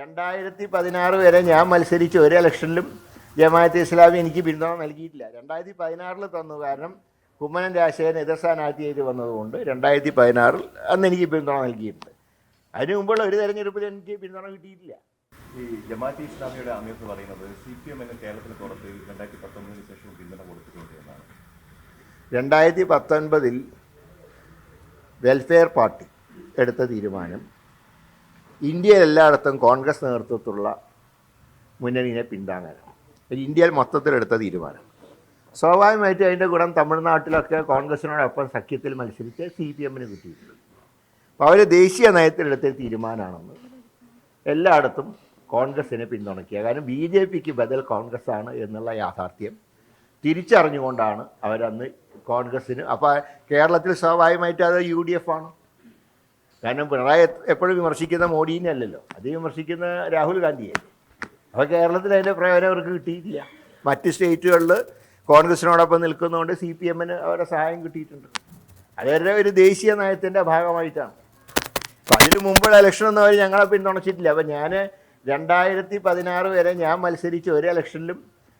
2016 വരെ ഞാൻ മത്സരിച്ച ഒരു ഇലക്ഷനിലും ജമാഅത്തെ ഇസ്ലാമി എനിക്ക് പിന്തുണ നൽകിയിട്ടില്ല. 2016 തന്നു. കാരണം കുമ്മനം രാജശേഖരൻ എതിർ സ്ഥാനാർത്ഥിയായിട്ട് വന്നതുകൊണ്ട് 2016 അന്ന് എനിക്ക് പിന്തുണ നൽകിയിട്ടുണ്ട്. അതിന് മുമ്പുള്ള ഒരു തെരഞ്ഞെടുപ്പിൽ എനിക്ക് പിന്തുണ കിട്ടിയിട്ടില്ല. ഈ ജമാഅത്തെ ഇസ്ലാമിയുടെ അമീർ എന്ന് പറയുന്നത് CPM കേരളത്തിന് പുറത്ത് 2019 ശേഷം പിന്തുണ കൊടുത്തിട്ടുണ്ട് എന്നാണ്. 2019 വെൽഫെയർ പാർട്ടി എടുത്ത തീരുമാനം ഇന്ത്യയിൽ എല്ലായിടത്തും കോൺഗ്രസ് നേതൃത്വത്തിലുള്ള മുന്നണിയെ പിന്താങ്ങാനാണ്. ഇന്ത്യയിൽ മൊത്തത്തിലെടുത്ത തീരുമാനം. സ്വാഭാവികമായിട്ടും അതിൻ്റെ ഗുണം തമിഴ്നാട്ടിലൊക്കെ കോൺഗ്രസിനോടൊപ്പം സഖ്യത്തിൽ മത്സരിച്ച് CPMന് കിട്ടിയിട്ടുണ്ട്. അപ്പോൾ അവർ ദേശീയ നയത്തിലെടുത്ത തീരുമാനമാണെന്ന് എല്ലായിടത്തും കോൺഗ്രസിനെ പിന്തുണയ്ക്കുക. കാരണം BJPക്ക് ബദൽ കോൺഗ്രസ് ആണ് എന്നുള്ള യാഥാർത്ഥ്യം തിരിച്ചറിഞ്ഞുകൊണ്ടാണ് അവരന്ന് കോൺഗ്രസ്സിന്. അപ്പോൾ കേരളത്തിൽ സ്വാഭാവികമായിട്ട് അത് UDF ആണ്. കാരണം പിണറായി എപ്പോഴും വിമർശിക്കുന്ന മോഡീനെ അല്ലല്ലോ, അത് വിമർശിക്കുന്ന രാഹുൽ ഗാന്ധിയെ. അപ്പോൾ കേരളത്തിൽ അതിൻ്റെ പ്രയോജനം അവർക്ക് കിട്ടിയിട്ടില്ല. മറ്റ് സ്റ്റേറ്റുകളിൽ കോൺഗ്രസിനോടൊപ്പം നിൽക്കുന്നതുകൊണ്ട് CPMന് അവരുടെ സഹായം കിട്ടിയിട്ടുണ്ട്. അതവരുടെ ഒരു ദേശീയ നയത്തിൻ്റെ ഭാഗമായിട്ടാണ്. അപ്പം അതിന് മുമ്പുള്ള ഇലക്ഷനൊന്നും അവർ ഞങ്ങളെ പിന്തുണച്ചിട്ടില്ല. അപ്പം ഞാൻ 2016 വരെ ഞാൻ മത്സരിച്ച ഒരു ഇലക്ഷനിലും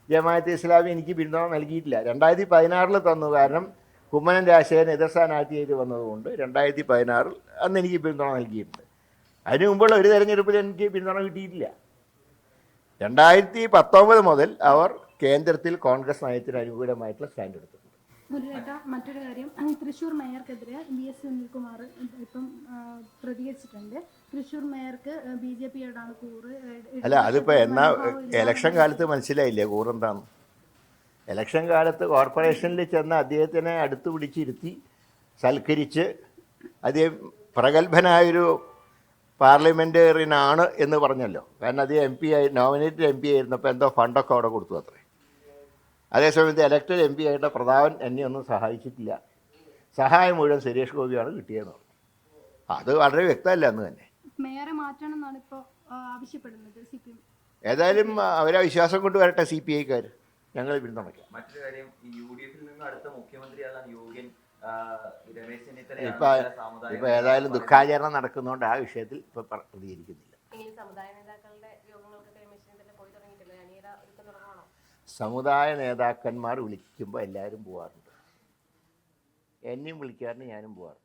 ജമാഅത്തെ ഇസ്ലാമി എനിക്ക് പിന്തുണ നൽകിയിട്ടില്ല. 2016 തന്നു. കാരണം കുമ്മനം രാജശേഖരൻ എതിർ സ്ഥാനാർത്ഥിയായിട്ട് വന്നതുകൊണ്ട് 2016 അന്ന് എനിക്ക് പിന്തുണ നൽകിയിട്ടുണ്ട്. അതിന് മുമ്പുള്ള ഒരു തെരഞ്ഞെടുപ്പിൽ എനിക്ക് പിന്തുണ കിട്ടിയിട്ടില്ല. 2019 മുതൽ അവർ കേന്ദ്രത്തിൽ കോൺഗ്രസ് നയത്തിന് അനുകൂലമായിട്ടുള്ള സ്റ്റാൻഡ് എടുത്തിട്ടുണ്ട്. മറ്റൊരു കാര്യം, തൃശ്ശൂർ മേയർക്കെതിരെ VS സുനിൽകുമാർ ഇപ്പം പ്രതികരിച്ചിട്ടുണ്ട്. തൃശ്ശൂർ മേയർക്ക് BJPയോടാണ് കൂറ്. അല്ല, അതിപ്പോൾ എന്നാ ഇലക്ഷൻ കാലത്ത് മനസ്സിലായില്ലേ കൂറെന്താണ്? ഇലക്ഷൻ കാലത്ത് കോർപ്പറേഷനിൽ ചെന്ന് അദ്ദേഹത്തിനെ അടുത്ത് പിടിച്ചിരുത്തി സൽക്കരിച്ച് അദ്ദേഹം പ്രഗത്ഭനായൊരു പാർലമെൻറ്റേറിയനാണ് എന്ന് പറഞ്ഞല്ലോ. കാരണം അദ്ദേഹം MP നോമിനേറ്റഡ് MP ആയിരുന്നപ്പോൾ എന്തോ ഫണ്ടൊക്കെ അവിടെ കൊടുത്തു അത്രേ. അതേസമയത്ത് ഇലക്റ്റഡ് MP ആയിട്ട് പ്രതാപൻ എന്നെ ഒന്നും സഹായിച്ചിട്ടില്ല. സഹായം മുഴുവൻ സുരേഷ് ഗോപിയാണ് കിട്ടിയെന്ന് പറഞ്ഞു. അത് വളരെ വ്യക്തമല്ല അന്ന് തന്നെ. മേയറെ മാറ്റണം എന്നാണ് ഇപ്പോൾ ആവശ്യപ്പെടുന്നത് CPM. ഏതായാലും അവരെ വിശ്വാസം കൊണ്ട് വരട്ടെ CPIക്കാർ, ഞങ്ങൾ പിന്തുണയ്ക്കാം. മറ്റൊരു കാര്യം, ഈ UDFിൽ നിന്ന് അടുത്ത മുഖ്യമന്ത്രിയാകാൻ യോഗ്യൻ രമേശ് ചെന്നിത്തല. ഇപ്പൊ ഏതായാലും ദുഃഖാചരണം നടക്കുന്നതുകൊണ്ട് ആ വിഷയത്തിൽ ഇപ്പൊ പ്രതികരിക്കുന്നില്ല. സമുദായ നേതാക്കന്മാർ വിളിക്കുമ്പോൾ എല്ലാവരും പോകാറുണ്ട്. എന്നെയും വിളിക്കാറുണ്ട്, ഞാനും പോകാറുണ്ട്.